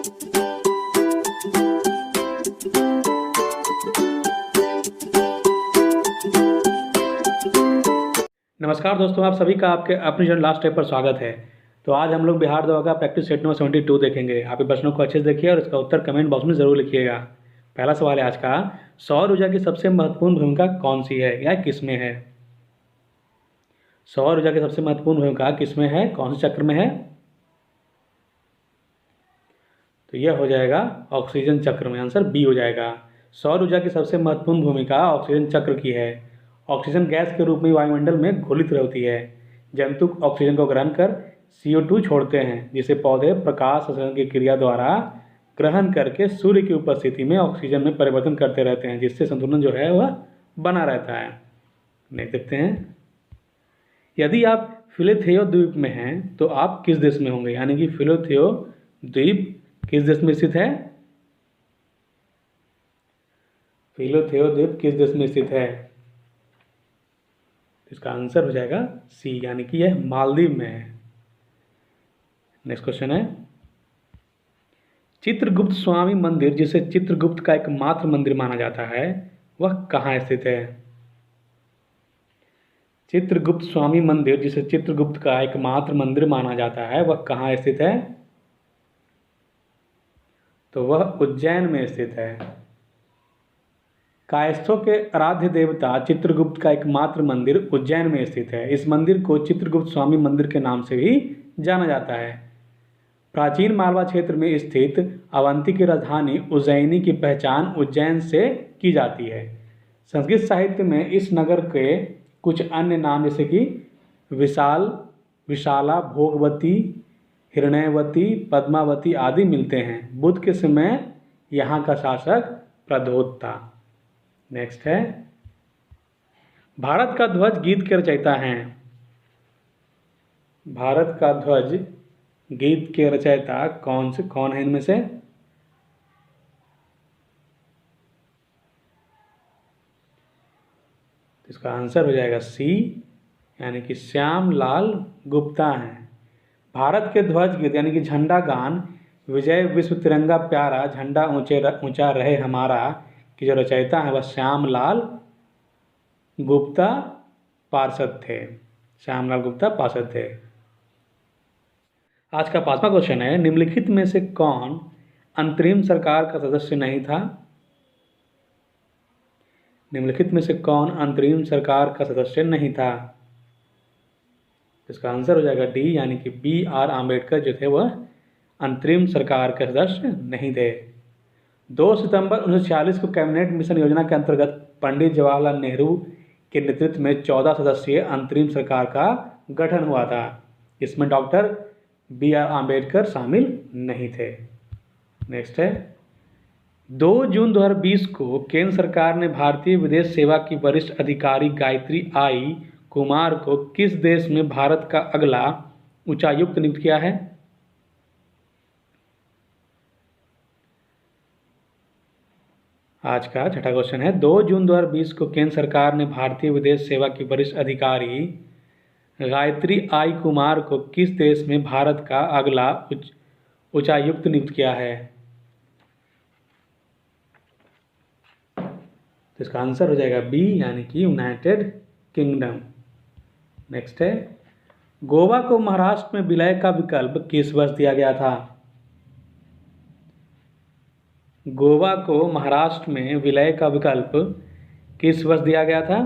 नमस्कार दोस्तों, आप सभी का आपके अपने चैनल लास्ट स्टेप पर स्वागत है। तो आज हम लोग बिहार दवा का प्रैक्टिस सेट नंबर 72 देखेंगे। आप ये प्रश्नों को अच्छे से देखिए और इसका उत्तर कमेंट बॉक्स में ज़रूर लिखिएगा। पहला सवाल है आज का, सौर ऊर्जा की सबसे महत्वपूर्ण भूमिका कौन सी है या किस में है? सौर ऊर्जा की सबसे महत्वपूर्ण भूमिका किस में है, कौन से चक्र में है? तो यह हो जाएगा ऑक्सीजन चक्र में। आंसर बी हो जाएगा। सौर ऊर्जा की सबसे महत्वपूर्ण भूमिका ऑक्सीजन चक्र की है। ऑक्सीजन गैस के रूप में वायुमंडल में घुलित रहती है। जंतु ऑक्सीजन को ग्रहण कर CO2 छोड़ते हैं, जिसे पौधे प्रकाश संश्लेषण की क्रिया द्वारा ग्रहण करके सूर्य की उपस्थिति में ऑक्सीजन में परिवर्तन करते रहते हैं, जिससे संतुलन जो है वह बना रहता है। देख सकते हैं, यदि आप फिलेथेओ द्वीप में हैं तो आप किस देश में होंगे? यानी कि फिलेथेओ द्वीप किस देश में स्थित है? फिलेथेओ द्वीप किस देश में स्थित है? इसका आंसर हो जाएगा सी, यानी कि यह मालदीव में है। नेक्स्ट क्वेश्चन है, चित्रगुप्त स्वामी मंदिर, जिसे चित्रगुप्त का एकमात्र मंदिर माना जाता है, वह कहाँ स्थित है? चित्रगुप्त स्वामी मंदिर, जिसे चित्रगुप्त का एकमात्र मंदिर माना जाता है, वह कहाँ स्थित है? तो वह उज्जैन में स्थित है। कायस्थों के आराध्य देवता चित्रगुप्त का एकमात्र मंदिर उज्जैन में स्थित है। इस मंदिर को चित्रगुप्त स्वामी मंदिर के नाम से भी जाना जाता है। प्राचीन मालवा क्षेत्र में स्थित अवंती की राजधानी उज्जैनी की पहचान उज्जैन से की जाती है। संस्कृत साहित्य में इस नगर के कुछ अन्य नाम जैसे कि विशाला, भोगवती, हिरण्यवती, पद्मावती आदि मिलते हैं। बुद्ध के समय यहाँ का शासक प्रद्योत था। नेक्स्ट है, भारत का ध्वज गीत के रचयिता हैं। भारत का ध्वज गीत के रचयिता कौन है इनमें से? इसका आंसर हो जाएगा सी, यानी कि श्याम लाल गुप्ता हैं। भारत के ध्वज गीत यानी कि झंडा गान विजय विश्व तिरंगा प्यारा झंडा ऊंचा रहे हमारा की जो रचयिता है वह श्यामलाल गुप्ता पार्षद थे। श्यामलाल गुप्ता पार्षद थे। आज का 5वां क्वेश्चन है, निम्नलिखित में से कौन अंतरिम सरकार का सदस्य नहीं था? निम्नलिखित में से कौन अंतरिम सरकार का सदस्य नहीं था? इसका आंसर हो जाएगा डी, यानी कि BR आम्बेडकर जो थे वह अंतरिम सरकार के सदस्य नहीं थे। 2 सितंबर 1946 को कैबिनेट मिशन योजना के अंतर्गत पंडित जवाहरलाल नेहरू के नेतृत्व में 14 सदस्यीय अंतरिम सरकार का गठन हुआ था। इसमें डॉक्टर BR आम्बेडकर शामिल नहीं थे। नेक्स्ट है, 2 जून 2020 को केंद्र सरकार ने भारतीय विदेश सेवा की वरिष्ठ अधिकारी गायत्री आई कुमार को किस देश में भारत का अगला उच्चायुक्त नियुक्त किया है? आज का 6ठा क्वेश्चन है, 2 जून 2020 को केंद्र सरकार ने भारतीय विदेश सेवा की वरिष्ठ अधिकारी गायत्री आई कुमार को किस देश में भारत का अगला उच्चायुक्त नियुक्त किया है? तो इसका आंसर हो जाएगा बी, यानी कि यूनाइटेड किंगडम। नेक्स्ट है, गोवा को महाराष्ट्र में विलय का विकल्प किस वर्ष दिया गया था? गोवा को महाराष्ट्र में विलय का विकल्प किस वर्ष दिया गया था?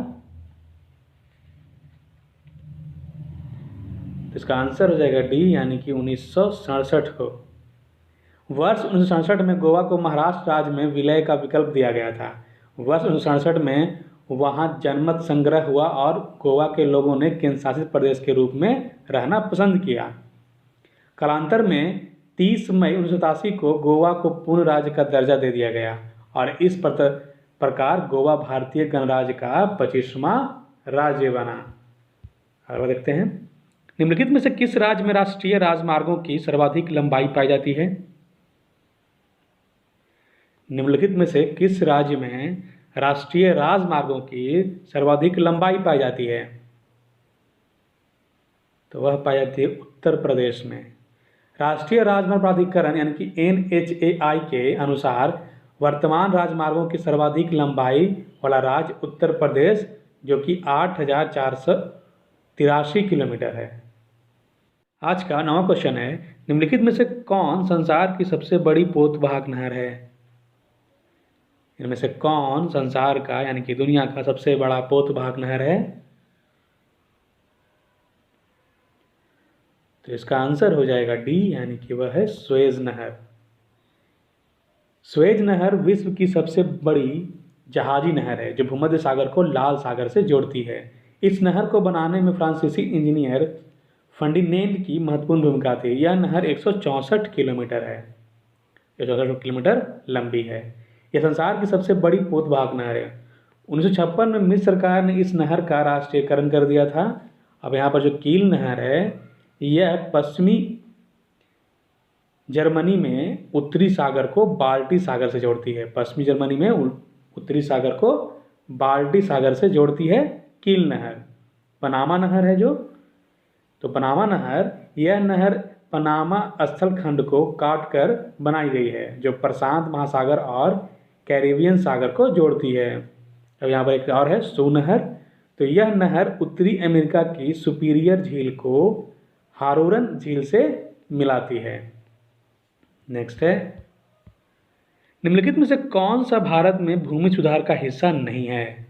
तो इसका आंसर हो जाएगा डी, यानी कि 1967 को। वर्ष 1967 में गोवा को महाराष्ट्र राज्य में विलय का विकल्प दिया गया था। वर्ष 1967 में वहां जनमत संग्रह हुआ और गोवा के लोगों ने केंद्र शासित प्रदेश के रूप में रहना पसंद किया। कालांतर में 30 मई 1987 को गोवा को पूर्ण राज्य का दर्जा दे दिया गया और इस प्रकार गोवा भारतीय गणराज्य का 25वां राज्य बना। अगला देखते हैं, निम्नलिखित में से किस राज्य में राष्ट्रीय राजमार्गों की सर्वाधिक लंबाई पाई जाती है? निम्नलिखित में से किस राज्य में राष्ट्रीय राजमार्गों की सर्वाधिक लंबाई पाई जाती है? तो वह पाई जाती है उत्तर प्रदेश में। राष्ट्रीय राजमार्ग प्राधिकरण यानी कि NHAI के अनुसार वर्तमान राजमार्गों की सर्वाधिक लंबाई वाला राज्य उत्तर प्रदेश, जो कि 8,483 किलोमीटर है। आज का 9वां क्वेश्चन है, निम्नलिखित में से कौन संसार की सबसे बड़ी पोतवाहक नहर है? इनमें से कौन संसार का यानी कि दुनिया का सबसे बड़ा पोतवाहक नहर है? तो इसका आंसर हो जाएगा डी, यानी कि वह है सुएज नहर। सुएज नहर विश्व की सबसे बड़ी जहाजी नहर है जो भूमध्य सागर को लाल सागर से जोड़ती है। इस नहर को बनाने में फ्रांसीसी इंजीनियर फर्डिनेंड की महत्वपूर्ण भूमिका थी। यह नहर 164 किलोमीटर है, 164 किलोमीटर लंबी है। यह संसार की सबसे बड़ी पोतवाहक नहर है। 1956 में मिस्र सरकार ने इस नहर का राष्ट्रीयकरण कर दिया था। अब यहाँ पर जो कील नहर है, यह पश्चिमी जर्मनी में उत्तरी सागर को बाल्टी सागर से जोड़ती है। पश्चिमी जर्मनी में उत्तरी सागर को बाल्टी सागर से जोड़ती है कील नहर। पनामा नहर है जो, तो पनामा नहर, यह नहर पनामा स्थल खंड को काटकर बनाई गई है जो प्रशांत महासागर और कैरिबियन सागर को जोड़ती है। अब यहाँ पर एक और है सू नहर। तो यह नहर उत्तरी अमेरिका की सुपीरियर झील को हारोरन झील से मिलाती है। नेक्स्ट है, निम्नलिखित में से कौन सा भारत में भूमि सुधार का हिस्सा नहीं है?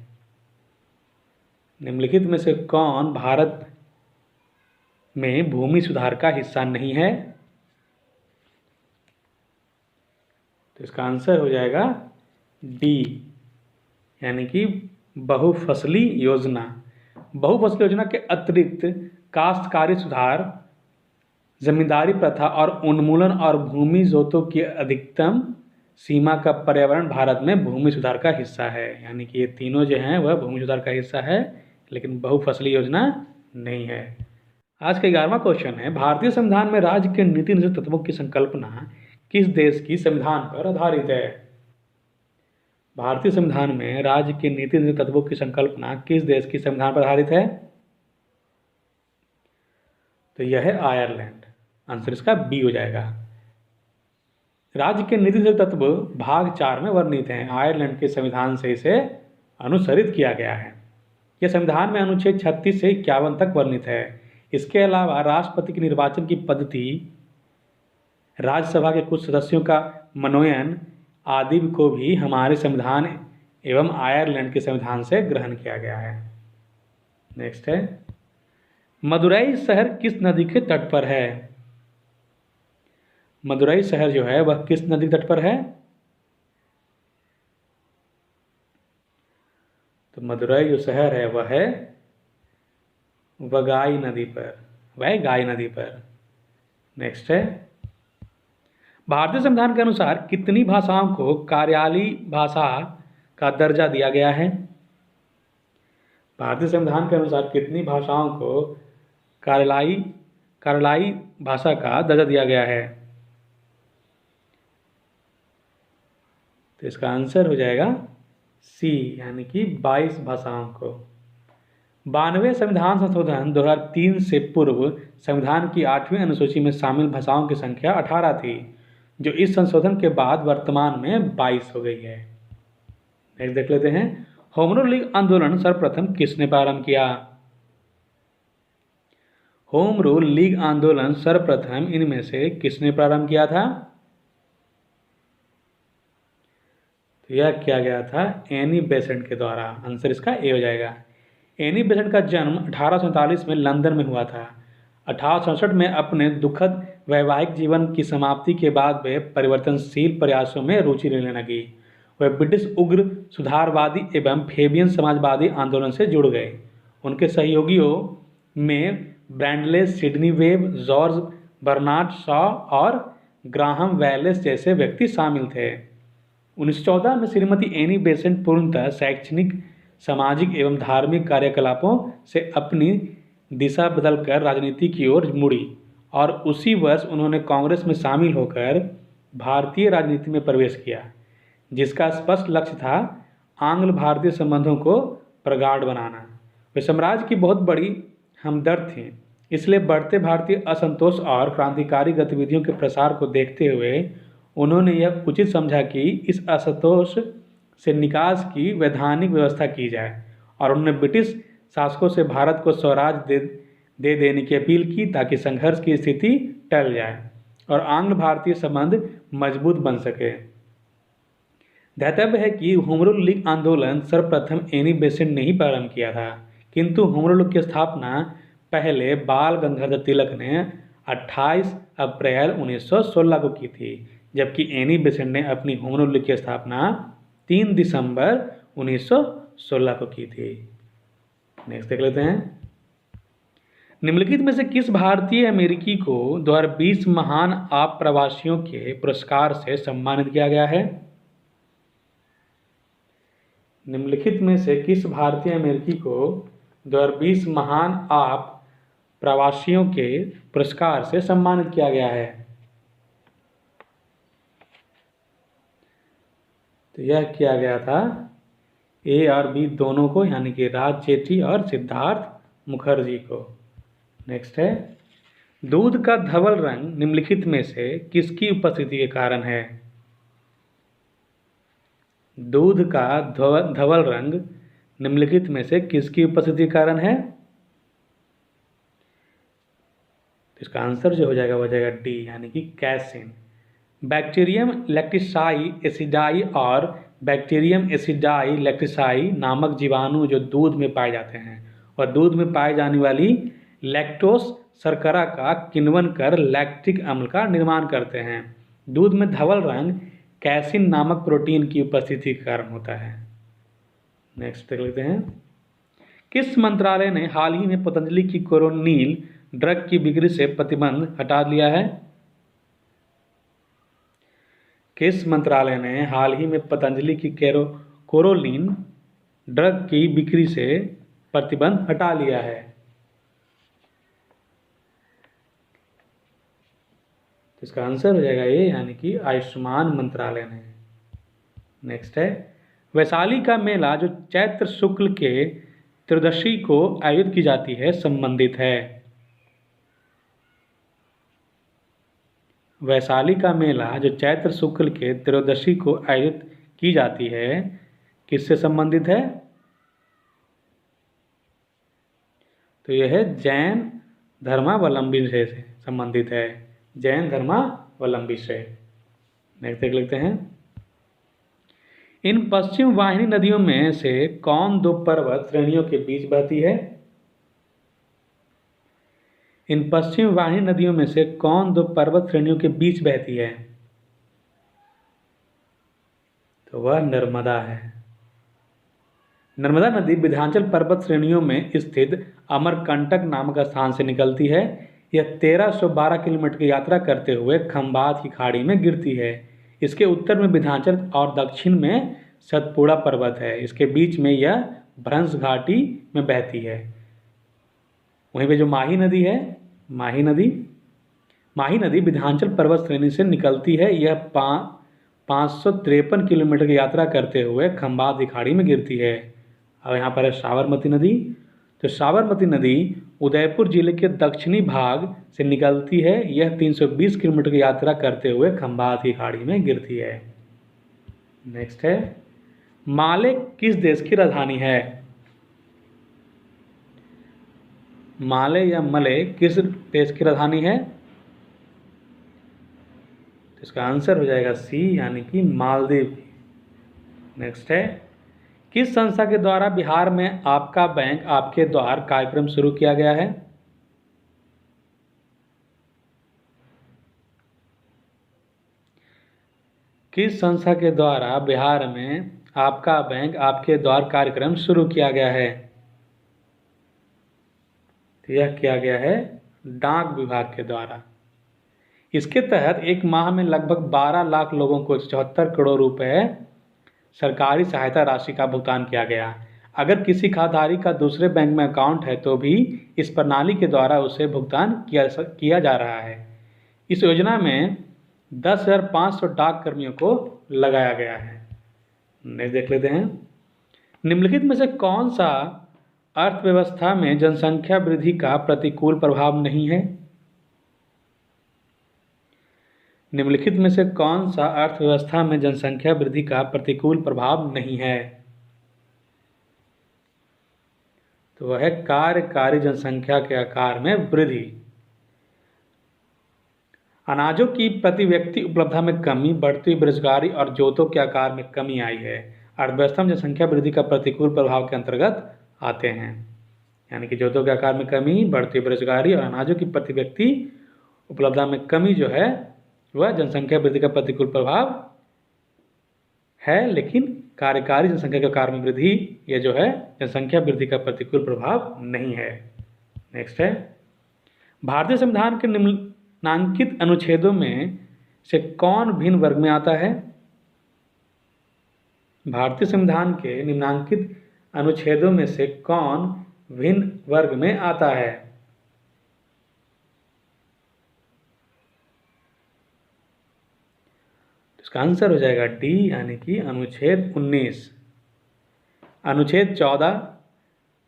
निम्नलिखित में से कौन भारत में भूमि सुधार का हिस्सा नहीं है? तो इसका आंसर हो जाएगा डी, यानी कि बहुफसली योजना। बहुफसली योजना के अतिरिक्त काश्तकारी सुधार, जमींदारी प्रथा और उन्मूलन और भूमि जोतों की अधिकतम सीमा का पर्यावरण भारत में भूमि सुधार का हिस्सा है। यानी कि ये तीनों जो हैं वह भूमि सुधार का हिस्सा है, लेकिन बहुफसली योजना नहीं है। आज का 11वां क्वेश्चन है, भारतीय संविधान में राज्य के नीति निर्देशक तत्वों की संकल्पना किस देश की संविधान पर आधारित है? भारतीय संविधान में राज्य के नीति निर्देशक तत्वों की संकल्पना किस देश की संविधान पर आधारित है? तो यह है आयरलैंड। आंसर इसका बी हो जाएगा। राज्य के नीति निर्देशक तत्व भाग 4 में वर्णित हैं। आयरलैंड के संविधान से इसे अनुसरित किया गया है। यह संविधान में अनुच्छेद 36 से 51 तक वर्णित है। इसके अलावा राष्ट्रपति के निर्वाचन की पद्धति, राज्यसभा के कुछ सदस्यों का मनोनयन आदि को भी हमारे संविधान एवं आयरलैंड के संविधान से ग्रहण किया गया है। नेक्स्ट है, मदुरई शहर किस नदी के तट पर है? मदुरई शहर जो है वह किस नदी तट पर है? तो मदुरई जो शहर है वह है वगाई नदी पर, वगाई नदी पर। नेक्स्ट है, भारतीय संविधान के अनुसार कितनी भाषाओं को कार्यालयी भाषा का दर्जा दिया गया है? भारतीय संविधान के अनुसार कितनी भाषाओं को कार्यालयी भाषा का दर्जा दिया गया है? तो इसका आंसर हो जाएगा सी, यानी कि 22 भाषाओं को। 92वें संविधान संशोधन 2003 से पूर्व संविधान की 8वीं अनुसूची में शामिल भाषाओं की संख्या 18 थी, जो इस संशोधन के बाद वर्तमान में 22 हो गई है। नेक्स्ट देख लेते हैं, होम रूल लीग आंदोलन सर्वप्रथम किसने प्रारंभ किया? होम रूल लीग आंदोलन सर्वप्रथम इनमें से किसने प्रारंभ किया था? तो यह किया गया था एनी बेसेंट के द्वारा। आंसर इसका ए हो जाएगा। एनी बेसेंट का जन्म 1847 में लंदन में हुआ था। 1867 में अपने दुखद वैवाहिक जीवन की समाप्ति के बाद वे परिवर्तनशील प्रयासों में रुचि लेने लगी। वे ब्रिटिश उग्र सुधारवादी एवं फेबियन समाजवादी आंदोलन से जुड़ गए। उनके सहयोगियों में Bradley, Sidney Webb, George Bernard Shaw और ग्राहम वेलेस जैसे व्यक्ति शामिल थे। 1914 में श्रीमती एनी बेसेंट पूर्णतः शैक्षणिक, सामाजिक एवं धार्मिक कार्यकलापों से अपनी दिशा बदलकर राजनीति की ओर मुड़ी और उसी वर्ष उन्होंने कांग्रेस में शामिल होकर भारतीय राजनीति में प्रवेश किया, जिसका स्पष्ट लक्ष्य था आंग्ल भारतीय संबंधों को प्रगाढ़ बनाना। वे साम्राज्य की बहुत बड़ी हमदर्द थीं इसलिए बढ़ते भारतीय असंतोष और क्रांतिकारी गतिविधियों के प्रसार को देखते हुए उन्होंने यह उचित समझा कि इस असंतोष से निकास की वैधानिक व्यवस्था की जाए और उन्होंने ब्रिटिश शासकों से भारत को स्वराज दे देने की अपील की ताकि संघर्ष की स्थिति टल जाए और आंग्ल भारतीय संबंध मजबूत बन सके। ध्यातव्य है कि होम रूल लीग आंदोलन सर्वप्रथम एनी बेसेंट ने ही प्रारंभ किया था, किंतु होम रूल लीग की स्थापना पहले बाल गंगाधर तिलक ने 28 अप्रैल 1916 को की थी, जबकि एनी बेसेंट ने अपनी होम रूल लीग की स्थापना 3 दिसंबर 1916 को की थी। नेक्स्ट देख लेते हैं। निम्नलिखित में से किस भारतीय अमेरिकी को 2020 महान आप्रवासियों के पुरस्कार से सम्मानित किया गया है? निम्नलिखित में से किस भारतीय अमेरिकी को 2020 महान आप प्रवासियों के पुरस्कार से सम्मानित किया गया है? तो यह किया गया था ए और बी दोनों को, यानी कि राज चेट्टी और सिद्धार्थ मुखर्जी को। नेक्स्ट है, दूध का धवल रंग निम्नलिखित में से किसकी उपस्थिति के कारण है? दूध का धवल रंग निम्नलिखित में से किसकी उपस्थिति के कारण है? तो इसका आंसर जो हो जाएगा वो जाएगा डी, यानी कि कैसिन। बैक्टीरियम लैक्टिसाई एसिडाई और बैक्टीरियम एसिडाई लैक्टिसाई नामक जीवाणु जो दूध में पाए जाते हैं और दूध में पाई जाने वाली लैक्टोस शर्करा का किण्वन कर लैक्टिक अम्ल का निर्माण करते हैं। दूध में धवल रंग कैसिन नामक प्रोटीन की उपस्थिति के कारण होता है। नेक्स्ट देख लेते हैं। किस मंत्रालय ने हाल ही में पतंजलि की कोरोनिल ड्रग की बिक्री से प्रतिबंध हटा लिया है? किस मंत्रालय ने हाल ही में पतंजलि की कोरोलिन ड्रग की बिक्री से प्रतिबंध हटा लिया है? तो इसका आंसर हो जाएगा ये, यानी कि आयुष्मान मंत्रालय ने। नेक्स्ट है, वैशाली का मेला जो चैत्र शुक्ल के त्रयोदशी को आयोजित की जाती है संबंधित है? वैशाली का मेला जो चैत्र शुक्ल के त्रयोदशी को आयोजित की जाती है किससे संबंधित है? तो यह है जैन धर्मावलंबी से संबंधित है, जैन धर्मावलंबी से। नेक्स्ट देख लेते हैं। इन पश्चिम वाहिनी नदियों में से कौन दो पर्वत श्रेणियों के बीच बहती है? इन पश्चिम वाहिनी नदियों में से कौन दो पर्वत श्रेणियों के बीच बहती है? तो वह नर्मदा है। नर्मदा नदी विंध्याचल पर्वत श्रेणियों में स्थित अमरकंटक नामक स्थान से निकलती है। यह 1312 किलोमीटर की यात्रा करते हुए खंबात की खाड़ी में गिरती है। इसके उत्तर में विंध्याचल और दक्षिण में सतपुड़ा पर्वत है। इसके बीच में यह भ्रंश घाटी में बहती है। वहीं पे जो माही नदी है, माही नदी विंध्याचल पर्वत श्रेणी से निकलती है। यह 553 किलोमीटर की यात्रा करते हुए खंबात की खाड़ी में गिरती है। अब यहाँ पर है साबरमती नदी। तो साबरमती नदी उदयपुर जिले के दक्षिणी भाग से निकलती है। यह 320 किलोमीटर की यात्रा करते हुए खंबात की खाड़ी में गिरती है। नेक्स्ट है, माले किस देश की राजधानी है? माले या मले किस देश की राजधानी है? तो इसका आंसर हो जाएगा सी, यानी कि मालदीव। नेक्स्ट है, किस संस्था के द्वारा बिहार में आपका बैंक आपके द्वार कार्यक्रम शुरू किया गया है? किस संस्था के द्वारा बिहार में आपका बैंक आपके द्वार कार्यक्रम शुरू किया गया है? तो यह किया गया है डाक विभाग के द्वारा। इसके तहत एक माह में लगभग 12 लाख लोगों को 74 करोड़ रुपए सरकारी सहायता राशि का भुगतान किया गया। अगर किसी खाताधारी का दूसरे बैंक में अकाउंट है तो भी इस प्रणाली के द्वारा उसे भुगतान किया जा रहा है। इस योजना में 10,500 डाक कर्मियों को लगाया गया है। नेक्स्ट देख लेते हैं। निम्नलिखित में से कौन सा अर्थव्यवस्था में जनसंख्या वृद्धि का प्रतिकूल प्रभाव नहीं है। निम्नलिखित में से कौन सा अर्थव्यवस्था में जनसंख्या वृद्धि का प्रतिकूल प्रभाव नहीं है? तो वह है कार्यकारी जनसंख्या के आकार में वृद्धि। अनाजों की प्रति व्यक्ति उपलब्धता में कमी, बढ़ती बेरोजगारी और जोतों के आकार में कमी आई है। अर्थव्यवस्था में जनसंख्या वृद्धि का प्रतिकूल प्रभाव के अंतर्गत आते हैं, यानी कि जोतों के आकार में कमी, बढ़ती बेरोजगारी और अनाजों की प्रति व्यक्ति उपलब्धता में कमी जो है वह जनसंख्या वृद्धि का प्रतिकूल प्रभाव है, लेकिन कार्यकारी जनसंख्या के आकार में वृद्धि ये जो है जनसंख्या वृद्धि का प्रतिकूल प्रभाव नहीं है। नेक्स्ट है, भारतीय संविधान के निम्नांकित अनुच्छेदों में से कौन भिन्न वर्ग में आता है? भारतीय संविधान के निम्नांकित अनुच्छेदों में से कौन भिन्न वर्ग में आता है? इसका आंसर हो जाएगा डी, यानी कि अनुच्छेद 19। अनुच्छेद 14,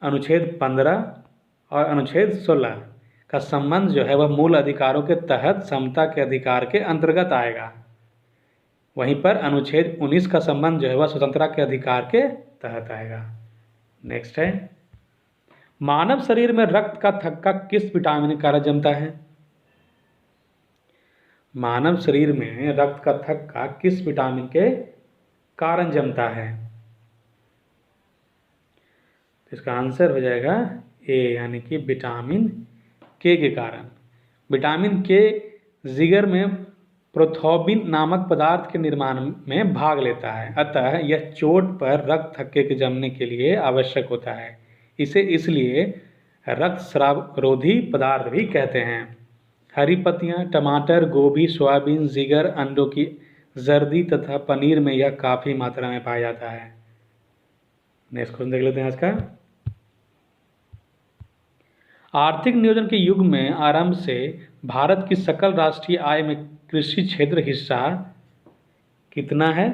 अनुच्छेद 15 और अनुच्छेद 16 का संबंध जो है वह मूल अधिकारों के तहत समता के अधिकार के अंतर्गत आएगा। वहीं पर अनुच्छेद 19 का संबंध जो है वह स्वतंत्रता के अधिकार के तहत आएगा। नेक्स्ट है, मानव शरीर में रक्त का थक्का किस विटामिन के कारण जमता है? मानव शरीर में रक्त का थक्का किस विटामिन के कारण जमता है? इसका आंसर हो जाएगा ए, यानी कि विटामिन के कारण। विटामिन के जिगर में प्रोथ्रोम्बिन नामक पदार्थ के निर्माण में भाग लेता है, अतः यह चोट पर रक्त थक्के के जमने के लिए आवश्यक होता है। इसे इसलिए रक्तस्रावरोधी पदार्थ भी कहते हैं। हरी पत्तियां, टमाटर, गोभी, सोयाबीन, जिगर, अंडों की जर्दी तथा पनीर में यह काफ़ी मात्रा में पाया जाता है। नेक्स्ट क्वेश्चन देख लेते हैं आज का। आर्थिक नियोजन के युग में आरंभ से भारत की सकल राष्ट्रीय आय में कृषि क्षेत्र हिस्सा कितना है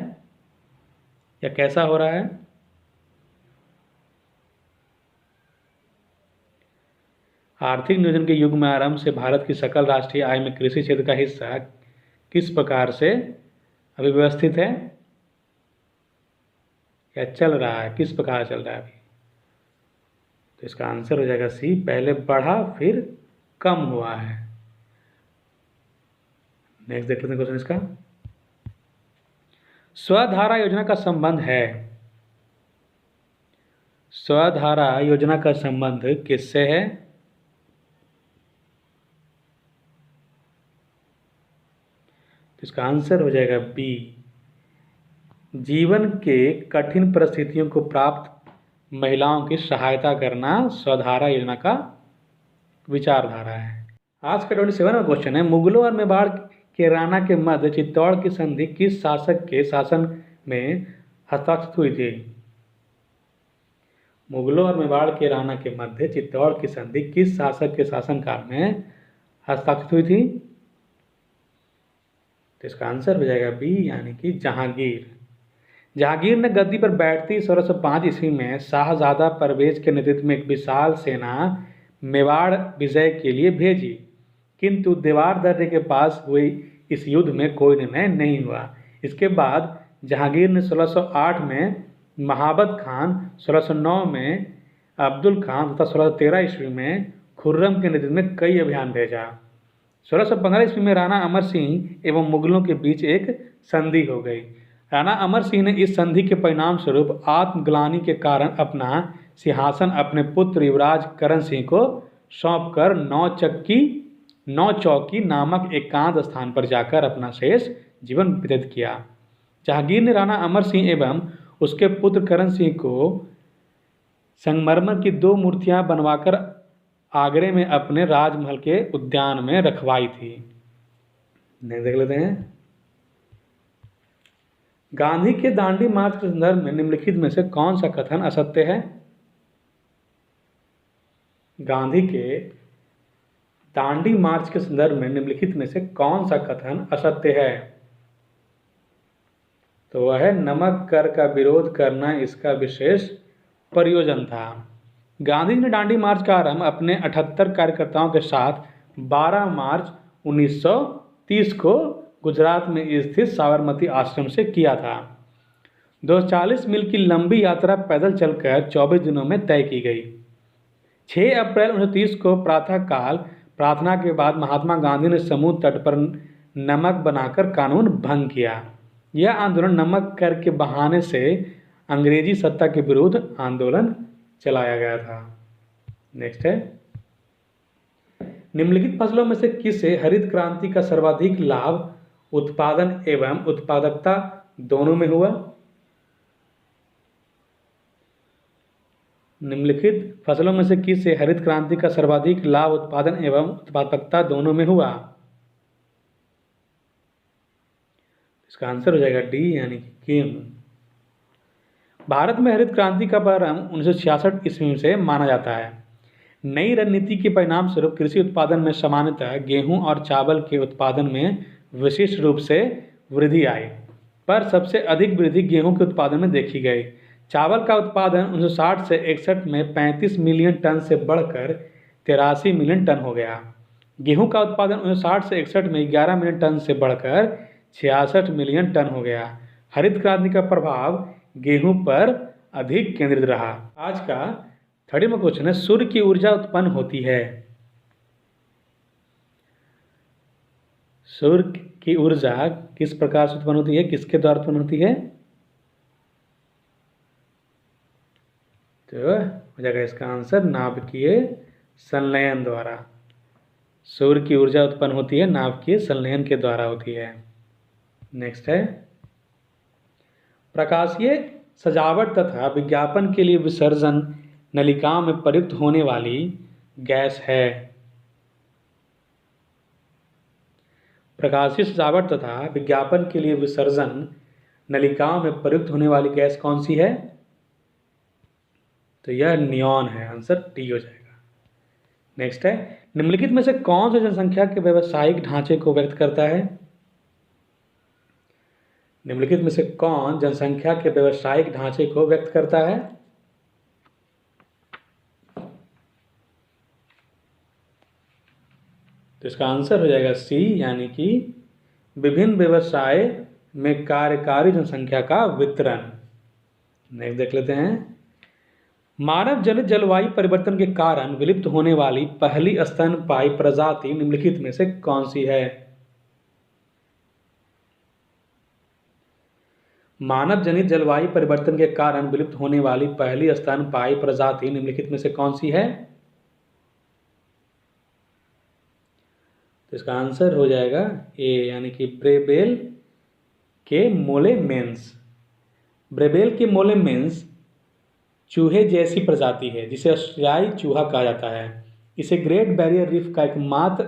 या कैसा हो रहा है? आर्थिक नियोजन के युग में आरंभ से भारत की सकल राष्ट्रीय आय में कृषि क्षेत्र का हिस्सा किस प्रकार से अभी व्यवस्थित है या चल रहा है? किस प्रकार चल रहा है अभी? तो इसका आंसर हो जाएगा सी, पहले बढ़ा फिर कम हुआ है। नेक्स्ट देख लेते हैं क्वेश्चन इसका। स्वधारा योजना का संबंध है, स्वधारा योजना का संबंध किससे है? तो इसका आंसर हो जाएगा बी, जीवन के कठिन परिस्थितियों को प्राप्त महिलाओं की सहायता करना स्वधारा योजना का विचारधारा है। आज का 27वां क्वेश्चन है, मुगलों और मेवाड़ के राणा के मध्य चित्तौड़ की संधि किस शासक के शासन में हस्ताक्षरित हुई थी? मुगलों और मेवाड़ के राणा के मध्य चित्तौड़ की संधि किस शासक के शासनकाल में हस्ताक्षरित हुई थी? तो इसका आंसर हो जाएगा बी, यानी कि जहांगीर। जहांगीर ने गद्दी पर बैठती 1605 ईस्वी में शाहजादा परवेज के नेतृत्व में एक विशाल सेना मेवाड़ विजय के लिए भेजी, किंतु देवार दर्रे के पास हुए इस युद्ध में कोई निर्णय नहीं हुआ। इसके बाद जहांगीर ने 1608 में महाबत खान, 1609 में अब्दुल खान तथा 1613 ईस्वी में खुर्रम के नेतृत्व में कई अभियान भेजा। 1615 ईस्वी में राणा अमर सिंह एवं मुगलों के बीच एक संधि हो गई। राणा अमर सिंह ने इस संधि के परिणाम स्वरूप आत्मग्लानि के कारण अपना सिंहासन अपने पुत्र युवराज करण सिंह को सौंपकर नौचौकी नामक एकांत स्थान पर जाकर अपना शेष जीवन व्यतीत किया। जहांगीर ने राणा अमर सिंह एवं उसके पुत्र करण सिंह को संगमरमर की 2 मूर्तियां बनवाकर आगरे में अपने राजमहल के उद्यान में रखवाई थी। देख लेते हैं। गांधी के दांडी मार्च के संदर्भ में निम्नलिखित में से कौन सा कथन असत्य है? गांधी के दांडी मार्च के संदर्भ में निम्नलिखित में से कौन सा कथन असत्य है? तो वह है, नमक कर का विरोध करना इसका विशेष प्रयोजन था। गांधी जी ने दांडी मार्च का आरंभ अपने 78 कार्यकर्ताओं के साथ 12 मार्च 1930 को गुजरात में स्थित साबरमती आश्रम से किया था। 240 मील की लंबी यात्रा पैदल चलकर 24 दिनों में तय की गई। 6 अप्रैल 1930 को प्रातःकाल प्रार्थना के बाद महात्मा गांधी ने समुद्र तट पर नमक बनाकर कानून भंग किया। यह आंदोलन नमक कर के बहाने से अंग्रेजी सत्ता के विरुद्ध आंदोलन चलाया गया था। नेक्स्ट है, निम्नलिखित फसलों में से किसे हरित क्रांति का सर्वाधिक लाभ उत्पादन एवं उत्पादकता दोनों में हुआ? निम्नलिखित फसलों में से किसे हरित क्रांति का सर्वाधिक लाभ उत्पादन एवं उत्पादकता दोनों में हुआ? इसका आंसर हो जाएगा डी, यानी कि गेहूं। भारत में हरित क्रांति का प्रारंभ 1966 ईस्वी से माना जाता है। नई रणनीति के परिणाम स्वरूप कृषि उत्पादन में सामान्यतः गेहूं और चावल के उत्पादन में विशिष्ट रूप से वृद्धि आई, पर सबसे अधिक वृद्धि गेहूं के उत्पादन में देखी गई। चावल का उत्पादन 1960 से 61 में 35 मिलियन टन से बढ़कर 83 मिलियन टन हो गया। गेहूं का उत्पादन 1960 से 61 में 11 मिलियन टन से बढ़कर 66 मिलियन टन हो गया। हरित क्रांति का प्रभाव गेहूं पर अधिक केंद्रित रहा। आज का 30वां क्वेश्चन है, सूर्य की ऊर्जा उत्पन्न होती है। सूर्य की ऊर्जा किस प्रकार से उत्पन्न होती है, किसके द्वारा उत्पन्न होती है? तो हो जाएगा इसका आंसर नाभिकीय संलयन द्वारा। सूर्य की ऊर्जा उत्पन्न होती है नाभिकीय संलयन के द्वारा होती है। नेक्स्ट है, प्रकाशीय सजावट तथा विज्ञापन के लिए विसर्जन नलिकाओं में प्रयुक्त होने वाली गैस है। प्रकाशीय सजावट तथा विज्ञापन के लिए विसर्जन नलिकाओं में प्रयुक्त होने वाली गैस कौन सी है? तो यह नियॉन है, आंसर डी हो जाएगा। नेक्स्ट है, निम्नलिखित में से कौन सी जनसंख्या के व्यावसायिक ढांचे को व्यक्त करता है? निम्नलिखित में से कौन जनसंख्या के व्यावसायिक ढांचे को व्यक्त करता है? तो इसका आंसर हो जाएगा सी, यानी कि विभिन्न व्यवसाय में कार्यकारी जनसंख्या का वितरण। नेक्स्ट देख लेते हैं, मानव जनित जलवायु परिवर्तन के कारण विलुप्त होने वाली पहली स्तनपायी प्रजाति निम्नलिखित में से कौन सी है? मानव जनित जलवायु परिवर्तन के कारण विलुप्त होने वाली पहली स्तनपायी प्रजाति निम्नलिखित में से कौन सी है? तो इसका आंसर हो जाएगा ए, यानी कि ब्रेबेल के मोलेमेंस। ब्रेबेल के मोलेमेंस चूहे जैसी प्रजाति है जिसे ऑस्ट्रेलियाई चूहा कहा जाता है। इसे ग्रेट बैरियर रीफ का एकमात्र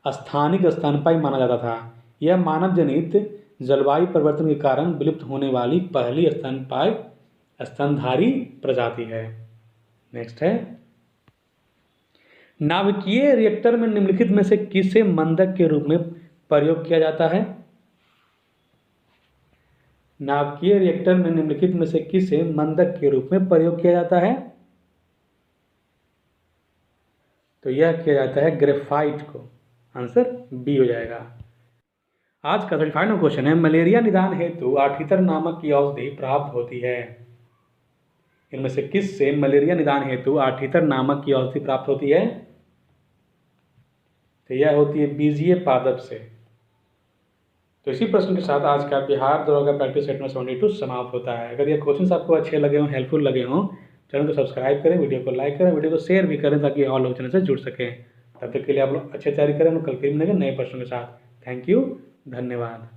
स्थानिक स्तनपायी माना जाता था। यह मानव जनित जलवायु परिवर्तन के कारण विलुप्त होने वाली पहली स्तनपायी स्तनधारी प्रजाति है। नेक्स्ट है, नाभिकीय रिएक्टर में निम्नलिखित में से किसे मंदक के रूप में प्रयोग किया जाता है? नाभिकीय रिएक्टर में निम्नलिखित में से किसे मंदक के रूप में प्रयोग किया जाता है? तो यह किया जाता है ग्रेफाइट को, आंसर बी हो जाएगा। आज का 35वां क्वेश्चन है, मलेरिया निदान हेतु आर्टितर नामक की औषधि प्राप्त होती है। इनमें से किससे मलेरिया निदान हेतु आर्टितर नामक की औषधि प्राप्त होती है? तो यह होती है बीजीय पादप से। तो इसी प्रश्न के साथ आज का बिहार दरोगा प्रैक्टिस सेट नंबर 72 समाप्त होता है। अगर ये क्वेश्चन आपको अच्छे लगे हों, हेल्पफुल लगे हों, चैनल को सब्सक्राइब करें, वीडियो को लाइक करें, वीडियो को शेयर भी करें ताकि और लोग चैनल से जुड़ सकें। तब तक के लिए आप लोग अच्छे तैयारी करें। हम कल फिर मिलेंगे नए प्रश्नों के साथ। थैंक यू, धन्यवाद।